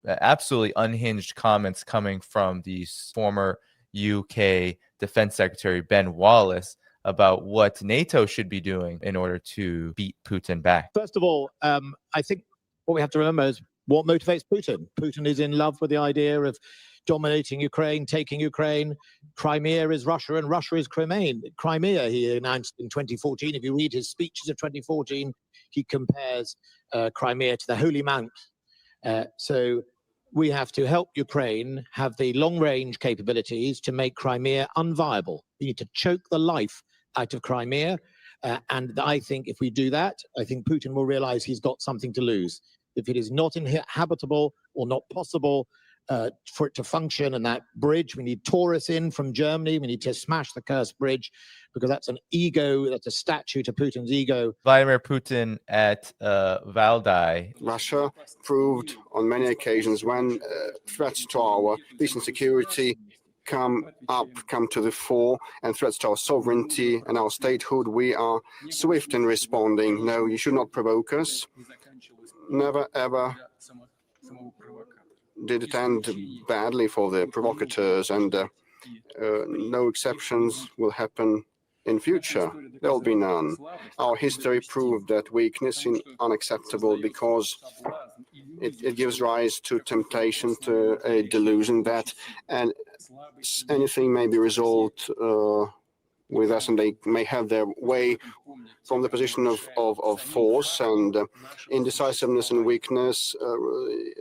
absolutely unhinged comments coming from the former UK Defense Secretary Ben Wallace about what NATO should be doing in order to beat Putin back. First of all, I think what we have to remember is what motivates Putin. Putin is in love with the idea of dominating Ukraine, taking Ukraine. Crimea is Russia and Russia is Crimea, he announced in 2014. If you read his speeches of 2014, he compares Crimea to the Holy Mount. So we have to help Ukraine have the long-range capabilities to make Crimea unviable. We need to choke the life out of Crimea. And I think if we do that, I think Putin will realize he's got something to lose. If it is not inhabitable or not possible for it to function, and that bridge, we need Taurus in from Germany. We need to smash the cursed bridge, because that's an ego, that's a statue to Putin's ego. Vladimir Putin at Valdai. Russia proved on many occasions when threats to our peace and security come to the fore, and threats to our sovereignty and our statehood, we are swift in responding. No, you should not provoke us. Never, ever did it end badly for the provocateurs, and no exceptions will happen in future. There will be none. Our history proved that weakness is unacceptable, because it gives rise to temptation, to a delusion that and anything may be resolved with us, and they may have their way from the position of force and indecisiveness and weakness.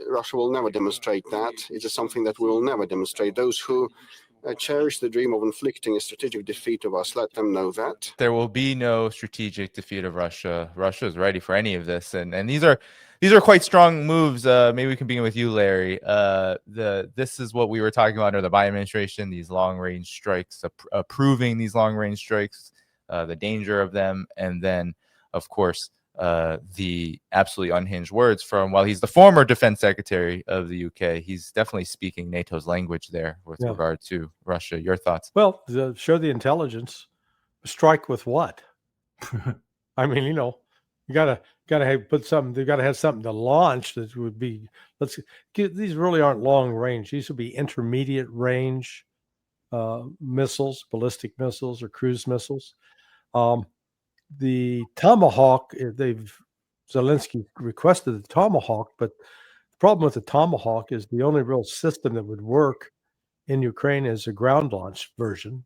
Russia will never demonstrate that. It is something that we will never demonstrate. Those who cherish the dream of inflicting a strategic defeat of us, let them know that. There will be no strategic defeat of Russia. Russia is ready for any of this. And these are quite strong moves. Maybe we can begin with you, Larry. This is what we were talking about under the Biden administration, these long-range strikes, approving these long-range strikes, the danger of them, and then, of course, the absolutely unhinged words from, while he's the former defense secretary of the UK, he's definitely speaking NATO's language there with regard to Russia. Your thoughts? Well, show the intelligence. Strike with what? I mean, you gotta put something. They've got to have something to launch that would be. These really aren't long range. These would be intermediate range missiles, ballistic missiles, or cruise missiles. The Tomahawk, Zelensky requested the Tomahawk, but the problem with the Tomahawk is the only real system that would work in Ukraine is a ground launch version.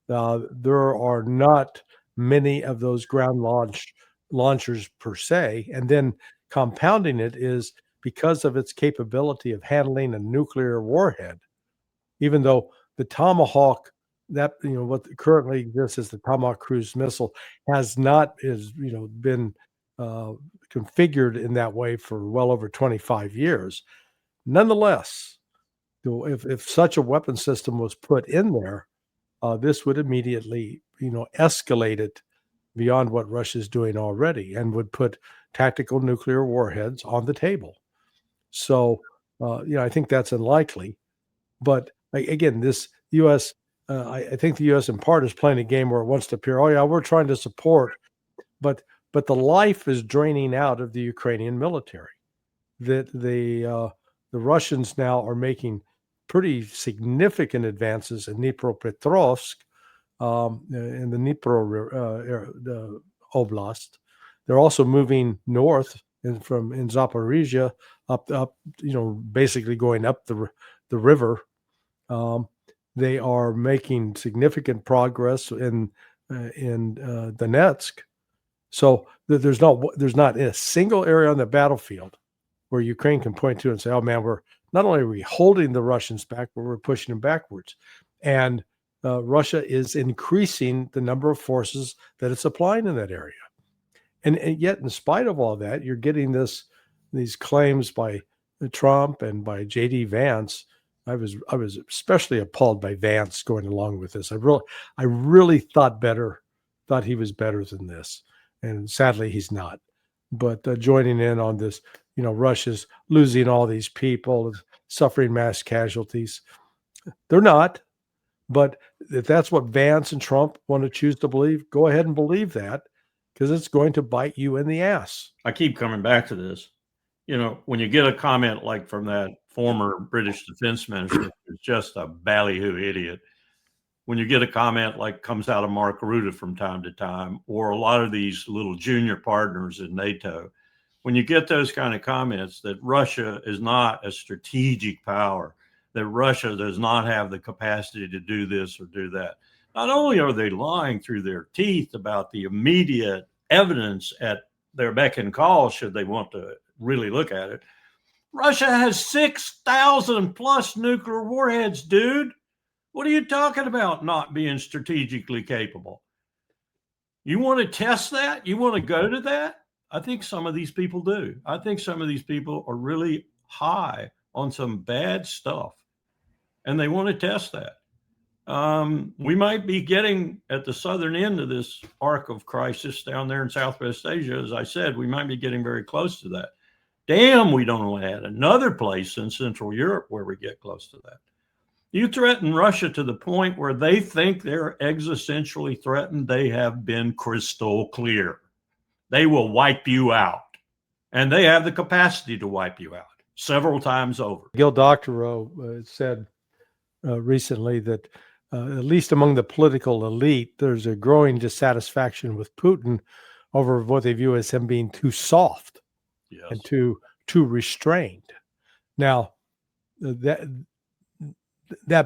There are not many of those ground launchers per se, and then compounding it is because of its capability of handling a nuclear warhead. Even though the Tomahawk, what currently exists as the Tomahawk cruise missile, has not been configured in that way for well over 25 years. Nonetheless, if such a weapon system was put in there, this would immediately escalate it beyond what Russia's doing already, and would put tactical nuclear warheads on the table. So I think that's unlikely. But again, this U.S. I think the U.S. in part is playing a game where it wants to appear, we're trying to support, but the life is draining out of the Ukrainian military. That the Russians now are making pretty significant advances in Dnipropetrovsk, in the Dnipro Oblast. They're also moving north in Zaporizhia up, basically going up the river. They are making significant progress in Donetsk. So there's not a single area on the battlefield where Ukraine can point to and say, we're not only are we holding the Russians back, but we're pushing them backwards. And Russia is increasing the number of forces that it's applying in that area. And yet, in spite of all that, you're getting these claims by Trump and by J.D. Vance. I was especially appalled by Vance going along with this. I really thought he was better than this, and sadly he's not. But joining in on this, Russia's losing all these people, suffering mass casualties. They're not, but if that's what Vance and Trump want to choose to believe, go ahead and believe that, because it's going to bite you in the ass. I keep coming back to this. you know, when you get a comment like from that former British defense minister, who's just a ballyhoo idiot, when you get a comment like comes out of Mark Rutte from time to time, or a lot of these little junior partners in NATO, when you get those kind of comments that Russia is not a strategic power, that Russia does not have the capacity to do this or do that, not only are they lying through their teeth about the immediate evidence at their beck and call, should they want to really look at it, Russia has 6,000 plus nuclear warheads, dude. What are you talking about not being strategically capable? You want to test that? You want to go to that? I think some of these people do. I think some of these people are really high on some bad stuff, and they want to test that. We might be getting at the southern end of this arc of crisis down there in Southwest Asia. As I said, we might be getting very close to that. Damn, we don't want to add another place in Central Europe where we get close to that. You threaten Russia to the point where they think they're existentially threatened. They have been crystal clear. They will wipe you out, and they have the capacity to wipe you out several times over. Gil Doctorow said recently that at least among the political elite, there's a growing dissatisfaction with Putin over what they view as him being too soft and too restrained. Now, that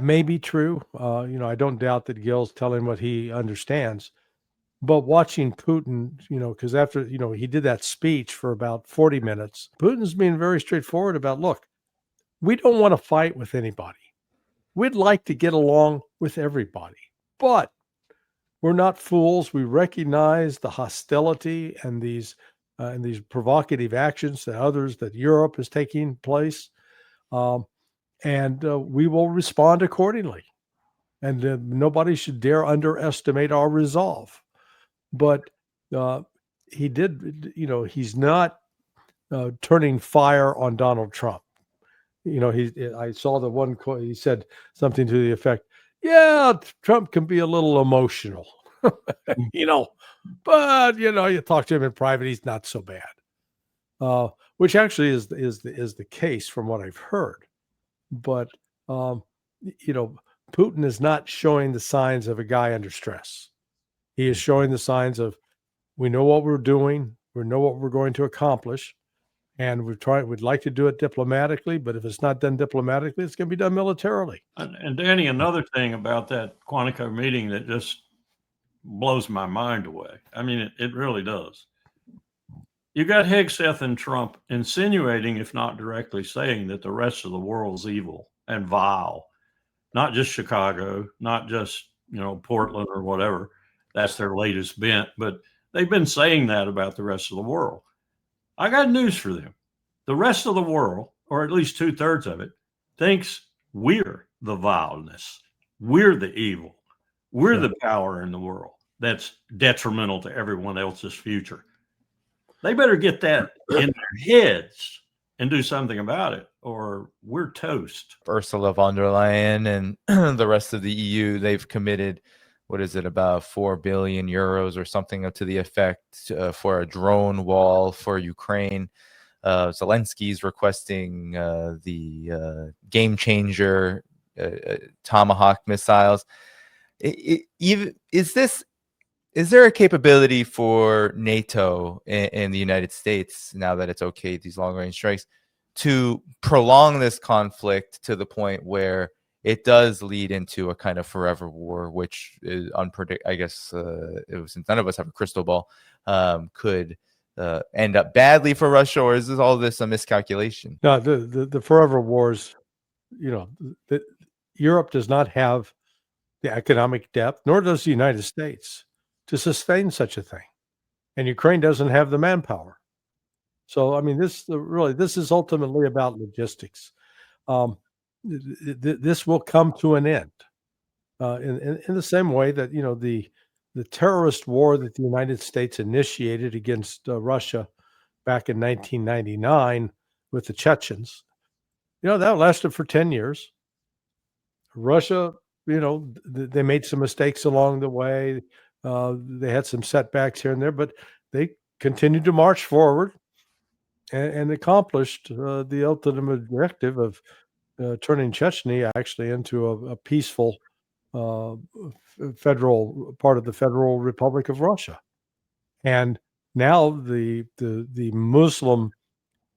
may be true. I don't doubt that Gil's telling what he understands. But watching Putin, because after, he did that speech for about 40 minutes, Putin's being very straightforward about, look, we don't want to fight with anybody. We'd like to get along with everybody, but we're not fools. We recognize the hostility and these provocative actions that Europe is taking place. And we will respond accordingly. And nobody should dare underestimate our resolve. But he did, he's not turning fire on Donald Trump. I saw the one quote, he said something to the effect, yeah, Trump can be a little emotional, but, you talk to him in private, he's not so bad, which actually is the case from what I've heard. But, Putin is not showing the signs of a guy under stress. He is showing the signs of, we know what we're doing, we know what we're going to accomplish, and we'd like to do it diplomatically, but if it's not done diplomatically, it's going to be done militarily. And Danny, another thing about that Quantico meeting that just blows my mind away. I mean, it really does. You got Hegseth and Trump insinuating, if not directly saying, that the rest of the world's evil and vile. Not just Chicago, not just, Portland or whatever. That's their latest bent. But they've been saying that about the rest of the world. I got news for them. The rest of the world, or at least 2/3 of it, thinks we're the vileness. We're the evil. We're the power in the world that's detrimental to everyone else's future. They better get that in their heads and do something about it, or we're toast. Ursula von der Leyen and the rest of the EU, they've committed, what is it, about 4 billion euros or something to the effect for a drone wall for Ukraine. Zelensky's requesting the game changer Tomahawk missiles. Is there a capability for NATO in the United States, now that it's okay, these long-range strikes, to prolong this conflict to the point where it does lead into a kind of forever war, which is unpredictable? I guess since none of us have a crystal ball, could end up badly for Russia, or is all this a miscalculation? No, the forever wars, Europe does not have the economic depth, nor does the United States, to sustain such a thing. And Ukraine doesn't have the manpower. So, I mean, this is ultimately about logistics. This will come to an end in the same way that, the terrorist war that the United States initiated against Russia back in 1999 with the Chechens, that lasted for 10 years. Russia, they made some mistakes along the way. They had some setbacks here and there, but they continued to march forward. and accomplished the ultimate objective of turning Chechnya actually into a peaceful federal part of the Federal Republic of Russia. And now the Muslim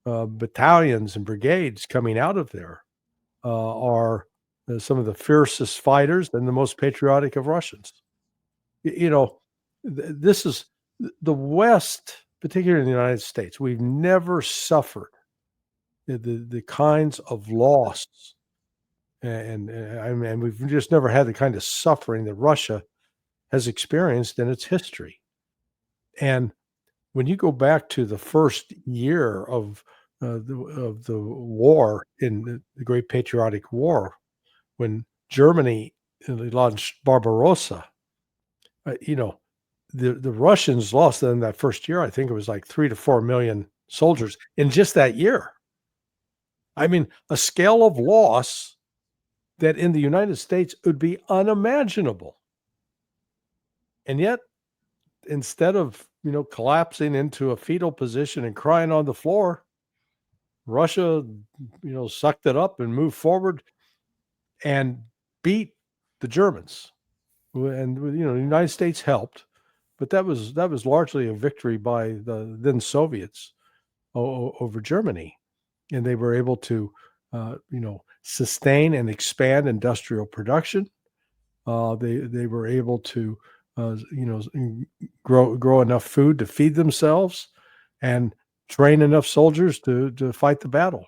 battalions and brigades coming out of there are some of the fiercest fighters and the most patriotic of Russians. This is the West, particularly in the United States. We've never suffered the kinds of loss, and we've just never had the kind of suffering that Russia has experienced in its history. And when you go back to the first year of the war, in the Great Patriotic War, when Germany launched Barbarossa, the Russians lost in that first year, I think it was like 3 to 4 million soldiers in just that year. I mean, a scale of loss that in the United States would be unimaginable. And yet, instead of, collapsing into a fetal position and crying on the floor, Russia, sucked it up and moved forward and beat the Germans. And, the United States helped, but that was largely a victory by the then Soviets over Germany. And they were able to, sustain and expand industrial production. They were able to, grow enough food to feed themselves and train enough soldiers to fight the battle.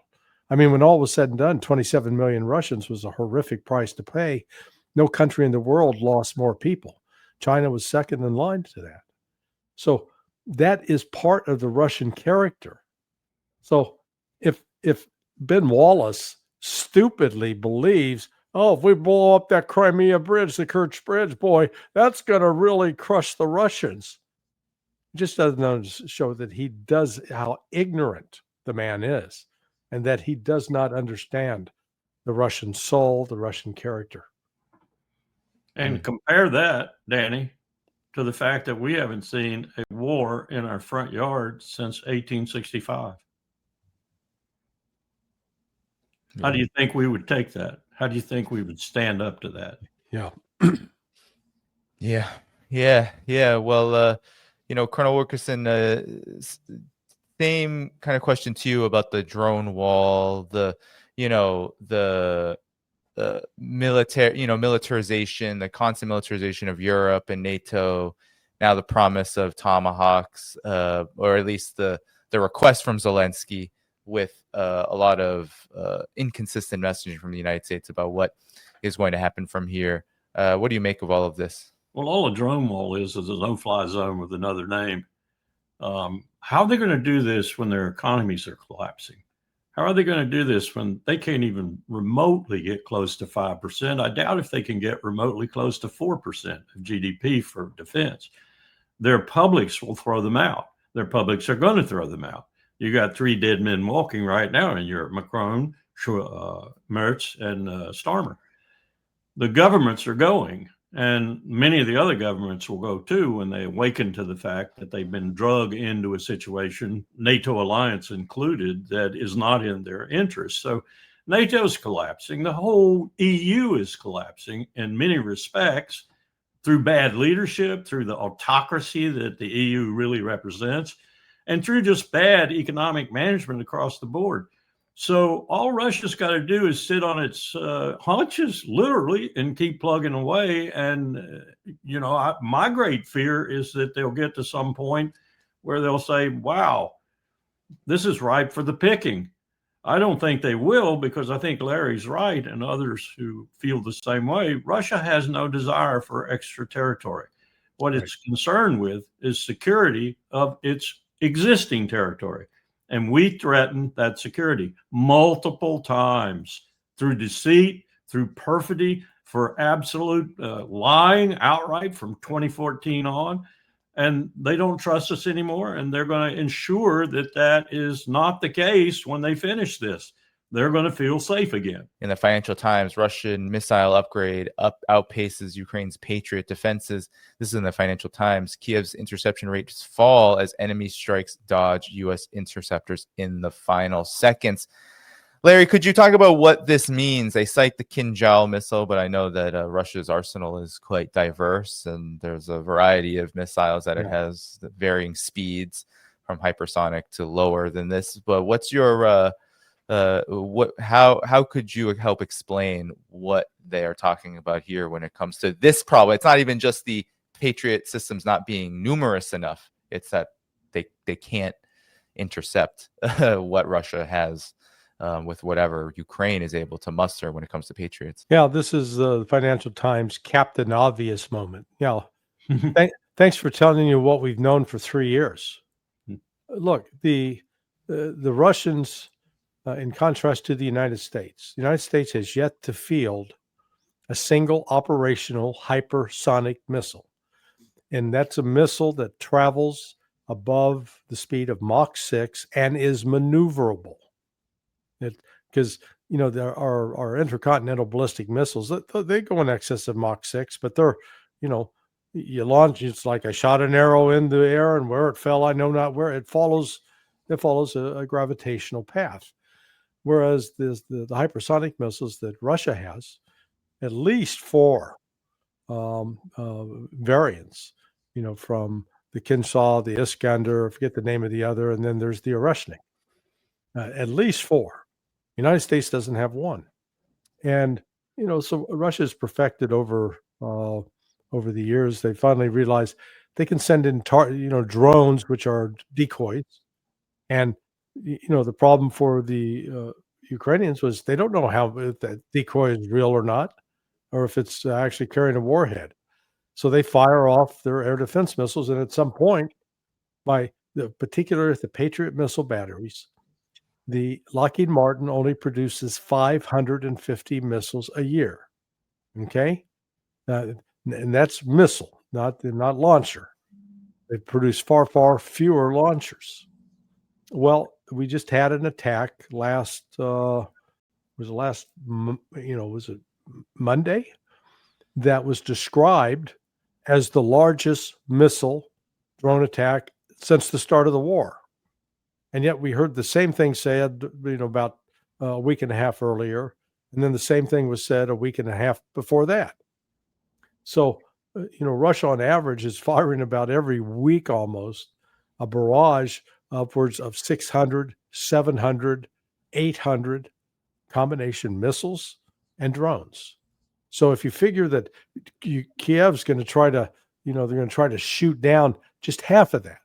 I mean, when all was said and done, 27 million Russians was a horrific price to pay. No country in the world lost more people. China was second in line to that. So that is part of the Russian character. So if Ben Wallace stupidly believes, oh, if we blow up that Crimea bridge, the Kerch Bridge, boy, that's going to really crush the Russians. It just doesn't show that he does, how ignorant the man is, and that he does not understand the Russian soul, the Russian character. And compare that, Danny, to the fact that we haven't seen a war in our front yard since 1865. How do you think we would take that? How do you think we would stand up to that? Yeah. Yeah. Well, Colonel Wilkerson, same kind of question to you about the drone wall, the military, militarization, the constant militarization of Europe and NATO. Now the promise of Tomahawks, or at least the request from Zelensky, with a lot of inconsistent messaging from the United States about what is going to happen from here. What do you make of all of this? Well, all a drone wall is a no-fly zone with another name. How are they going to do this when their economies are collapsing? How are they going to do this when they can't even remotely get close to 5%? I doubt if they can get remotely close to 4% of GDP for defense. Their publics will throw them out. Their publics are going to throw them out. You got 3 dead men walking right now in Europe: Macron, Merz, and Starmer. The governments are going, and many of the other governments will go too when they awaken to the fact that they've been drug into a situation, NATO alliance included, that is not in their interest. So NATO is collapsing. The whole EU is collapsing in many respects through bad leadership, through the autocracy that the EU really represents, and through just bad economic management across the board. So all Russia's got to do is sit on its haunches, literally, and keep plugging away. And, my great fear is that they'll get to some point where they'll say, wow, this is ripe for the picking. I don't think they will, because I think Larry's right, and others who feel the same way. Russia has no desire for extra territory. What it's concerned with is security of its existing territory. And we threatened that security multiple times through deceit, through perfidy, for absolute lying outright from 2014 on. And they don't trust us anymore. And they're going to ensure that that is not the case when they finish this. they're going to feel safe again. In the Financial Times, Russian missile upgrade outpaces Ukraine's Patriot defenses. This is in the Financial Times. Kiev's interception rates fall as enemy strikes dodge U.S. interceptors in the final seconds. Larry, could you talk about what this means? They cite the Kinjal missile, but I know that Russia's arsenal is quite diverse, and there's a variety of missiles that it has, varying speeds from hypersonic to lower than this. But what's your how could you help explain what they are talking about here when it comes to this problem? It's not even just the Patriot systems not being numerous enough. It's that they can't intercept what Russia has with whatever Ukraine is able to muster when it comes to Patriots. Yeah, this is the Financial Times Captain Obvious moment. Yeah, thanks for telling you what we've known for 3 years. Look, the Russians, in contrast to the United States has yet to field a single operational hypersonic missile. And that's a missile that travels above the speed of Mach 6 and is maneuverable. Because, there are our intercontinental ballistic missiles, they go in excess of Mach 6, but they're, you launch, it's like I shot an arrow in the air, and where it fell, I know not where. It follows a gravitational path. Whereas the hypersonic missiles that Russia has, at least 4 variants, from the Kinjal, the Iskander, I forget the name of the other, and then there's the Oreshnik. At least 4. United States doesn't have 1. And, so Russia's perfected over the years. They finally realized they can send in, drones, which are decoys. And, the problem for the Ukrainians was they don't know if that decoy is real or not, or if it's actually carrying a warhead. So they fire off their air defense missiles. And at some point, particularly the Patriot missile batteries, the Lockheed Martin only produces 550 missiles a year. Okay? And that's missile, not launcher. They produce far, far fewer launchers. Well, we just had an attack was it Monday? That was described as the largest missile drone attack since the start of the war. And yet we heard the same thing said, about a week and a half earlier. And then the same thing was said a week and a half before that. So, Russia on average is firing about every week almost a barrage upwards of 600, 700, 800 combination missiles and drones. So if you figure that Kiev's going to try to, they're going to try to shoot down just half of that.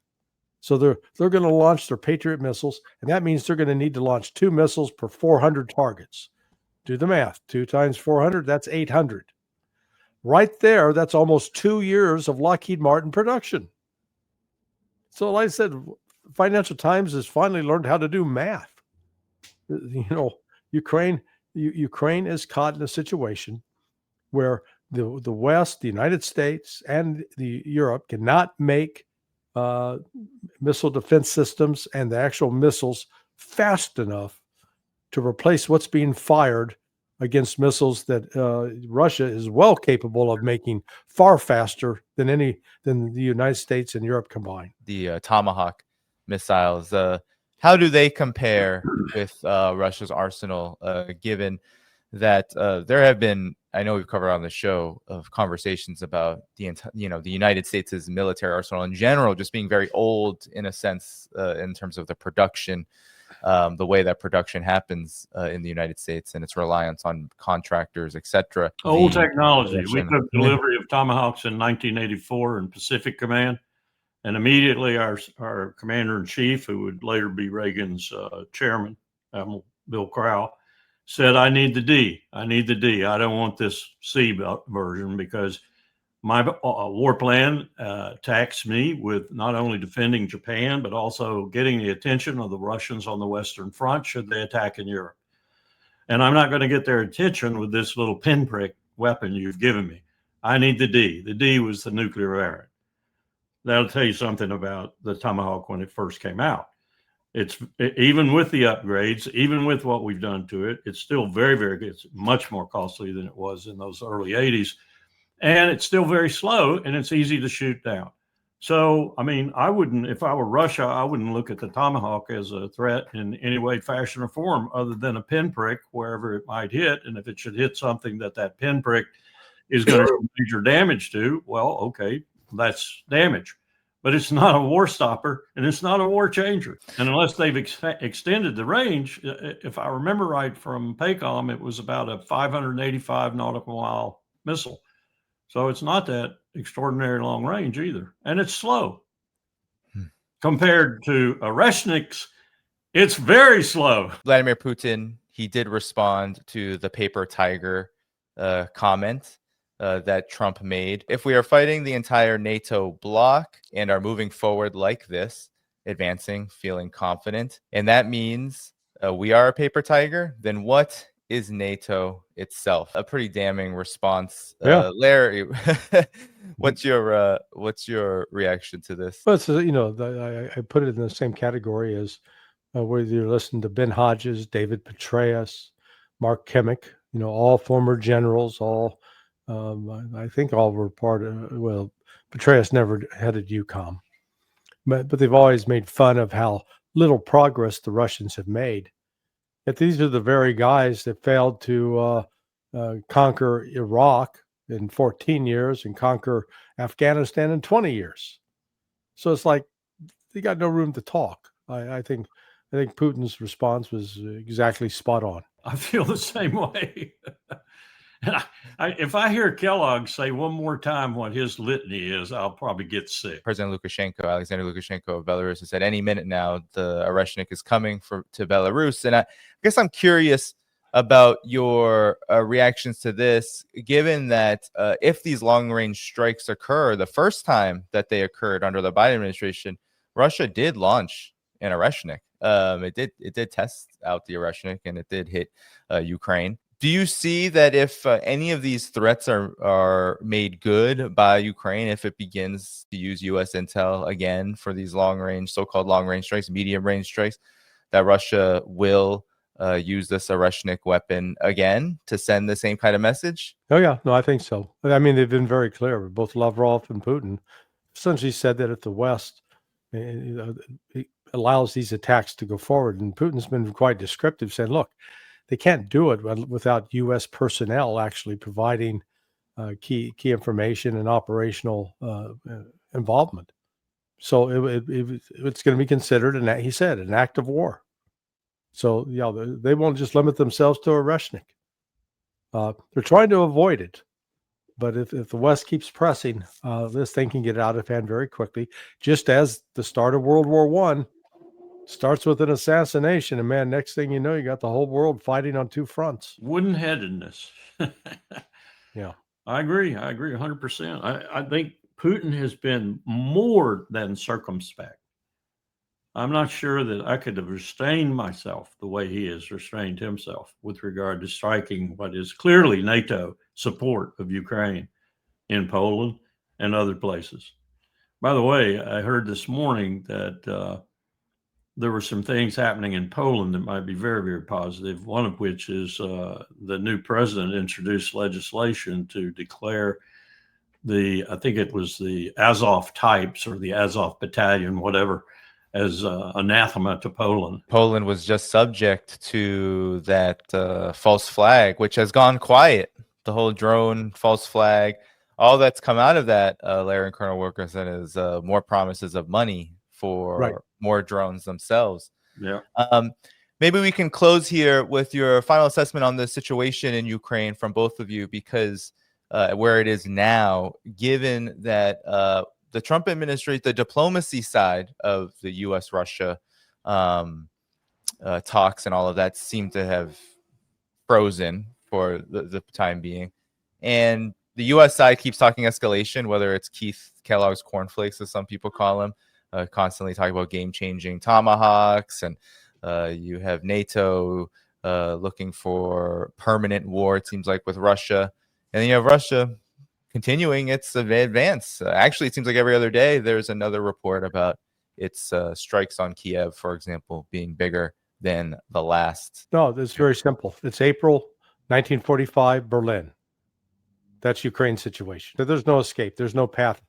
So they're going to launch their Patriot missiles, and that means they're going to need to launch 2 missiles per 400 targets. Do the math. 2 times 400, that's 800. Right there, that's almost 2 years of Lockheed Martin production. So like I said, Financial Times has finally learned how to do math. Ukraine is caught in a situation where the West, the United States, and the Europe cannot make missile defense systems and the actual missiles fast enough to replace what's being fired against missiles that Russia is well capable of making far faster than the United States and Europe combined. The Tomahawk missiles, how do they compare with Russia's arsenal, given that there have been, I know we've covered on the show, of conversations about the United States' military arsenal in general just being very old in a sense, in terms of the production, the way that production happens in the United States and its reliance on contractors, etc. Old technology. We took delivery of Tomahawks in 1984 in Pacific Command, and immediately our commander-in-chief, who would later be Reagan's chairman, Admiral Bill Crowell, said, I need the D. I don't want this C version, because my war plan taxed me with not only defending Japan, but also getting the attention of the Russians on the Western Front should they attack in Europe. And I'm not going to get their attention with this little pinprick weapon you've given me. I need the D. The D was the nuclear variant. That'll tell you something about the Tomahawk when it first came out. It's even with the upgrades, even with what we've done to it, it's still very, very good. It's much more costly than it was in those early 80s. And it's still very slow, and it's easy to shoot down. So, I mean, I wouldn't, if I were Russia, I wouldn't look at the Tomahawk as a threat in any way, fashion, or form other than a pinprick wherever it might hit. And if it should hit something that pinprick is going to do major damage to, well, okay, that's damage. But it's not a war stopper, and it's not a war changer. And unless they've extended the range, if I remember right from PACOM, it was about a 585 nautical mile missile. So it's not that extraordinary long range either. And it's slow. Compared to Oreshnik's, it's very slow. Vladimir Putin, he did respond to the paper tiger comment that Trump made. If we are fighting the entire NATO bloc and are moving forward like this, advancing, feeling confident, and that means we are a paper tiger, then what is NATO itself? A pretty damning response. Yeah. Larry, what's your reaction to this? Well, it's, I put it in the same category as whether you listen to Ben Hodges, David Petraeus, Mark Kimmick, all former generals, all I think all were part of, well, Petraeus never headed EUCOM, but they've always made fun of how little progress the Russians have made. Yet these are the very guys that failed to conquer Iraq in 14 years and conquer Afghanistan in 20 years. So it's like they got no room to talk. I think Putin's response was exactly spot on. I feel the same way. And if I hear Kellogg say one more time what his litany is, I'll probably get sick. President Lukashenko, Alexander Lukashenko of Belarus, has said any minute now the Oreshnik is coming to Belarus. And I guess I'm curious about your reactions to this, given that if these long-range strikes occur, the first time that they occurred under the Biden administration, Russia did launch an Oreshnik. It did test out the Oreshnik, and it did hit Ukraine. Do you see that if any of these threats are made good by Ukraine, if it begins to use U.S. intel again for these so-called long-range strikes, medium-range strikes, that Russia will use this Oreshnik weapon again to send the same kind of message? Oh, yeah. No, I think so. I mean, they've been very clear. Both Lavrov and Putin essentially said that if the West allows these attacks to go forward, and Putin's been quite descriptive, saying, look, they can't do it without U.S. personnel actually providing key information and operational involvement. So it's going to be considered, he said, an act of war. So yeah, they won't just limit themselves to Oreshnik. They're trying to avoid it, but if the West keeps pressing, this thing can get out of hand very quickly. Just as the start of World War I starts with an assassination, and man, next thing you know, you got the whole world fighting on two fronts. Wooden-headedness. Yeah, I agree 100%. I think Putin has been more than circumspect. I'm not sure that I could have restrained myself the way he has restrained himself with regard to striking what is clearly NATO support of Ukraine in Poland and other places. By the way, I heard this morning that there were some things happening in Poland that might be very, very positive, one of which is the new president introduced legislation to declare I think it was the Azov types or the Azov battalion, whatever, as anathema to Poland. Poland was just subject to that false flag, which has gone quiet. The whole drone false flag, all that's come out of that, Larry and Colonel Wilkerson, is more promises of money for more drones themselves. Yeah. Maybe we can close here with your final assessment on the situation in Ukraine from both of you, because where it is now, given that the Trump administration, the diplomacy side of the U.S.-Russia talks and all of that seem to have frozen for the time being. And the U.S. side keeps talking escalation, whether it's Keith Kellogg's cornflakes, as some people call him, constantly talking about game-changing Tomahawks. And you have NATO looking for permanent war, it seems like, with Russia. And then you have Russia continuing its advance. Actually, it seems like every other day there's another report about its strikes on Kiev, for example, being bigger than the last. No, it's very simple. It's April 1945, Berlin. That's Ukraine's situation. There's no escape. There's no path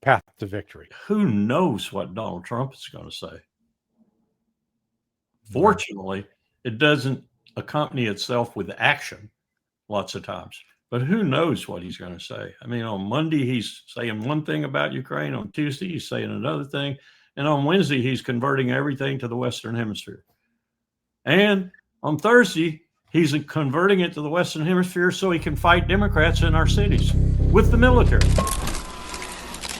to victory. Who knows what Donald Trump is going to say? Fortunately, it doesn't accompany itself with action lots of times. But who knows what he's going to say? I mean, on Monday, he's saying one thing about Ukraine. On Tuesday, he's saying another thing. And on Wednesday, he's converting everything to the Western Hemisphere. And on Thursday, he's converting it to the Western Hemisphere so he can fight Democrats in our cities with the military.